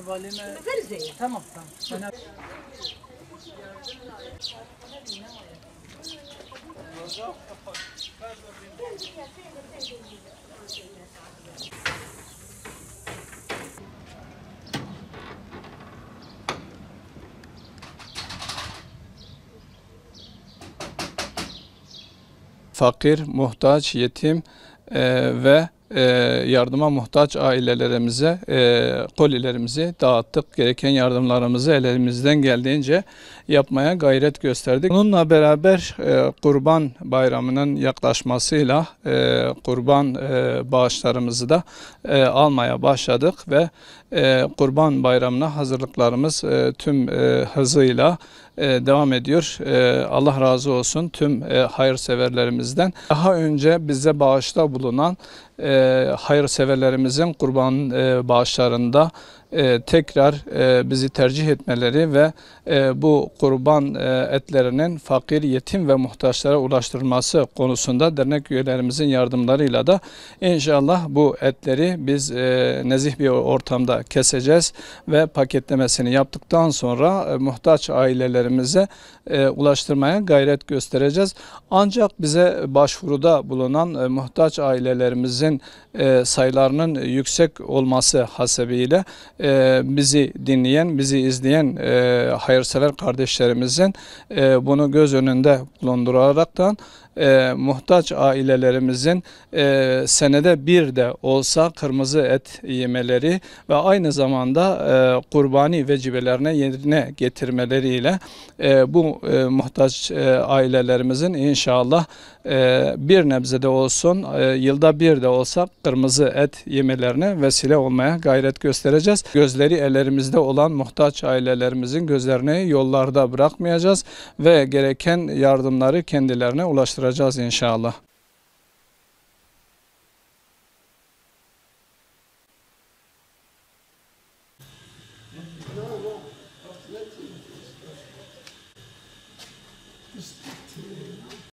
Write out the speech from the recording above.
valime... Tamam tamam. Fakir, muhtaç, yetim ve yardıma muhtaç ailelerimize kolilerimizi dağıttık. Gereken yardımlarımızı elimizden geldiğince yapmaya gayret gösterdik. Bununla beraber Kurban Bayramı'nın yaklaşmasıyla kurban bağışlarımızı da almaya başladık ve Kurban Bayramı'na hazırlıklarımız tüm hızıyla devam ediyor. Allah razı olsun tüm hayırseverlerimizden. Daha önce bize bağışta bulunan hayırseverlerimizin kurban bağışlarında tekrar bizi tercih etmeleri ve bu kurban etlerinin fakir, yetim ve muhtaçlara ulaştırılması konusunda dernek üyelerimizin yardımlarıyla da inşallah bu etleri biz nezih bir ortamda keseceğiz ve paketlemesini yaptıktan sonra muhtaç ailelerimize ulaştırmaya gayret göstereceğiz. Ancak bize başvuruda bulunan muhtaç ailelerimizin sayılarının yüksek olması hasebiyle bizi dinleyen, bizi izleyen hayırsever kardeşlerimizin bunu göz önünde bulunduraraktan muhtaç ailelerimizin senede bir de olsa kırmızı et yemeleri ve aynı zamanda kurbani vecibelerine yerine getirmeleriyle bu muhtaç ailelerimizin inşallah bir nebze de olsun, yılda bir de olsa kırmızı et yemelerine vesile olmaya gayret göstereceğiz. Gözleri ellerimizde olan muhtaç ailelerimizin gözlerini yollarda bırakmayacağız ve gereken yardımları kendilerine ulaştıracağız inşallah.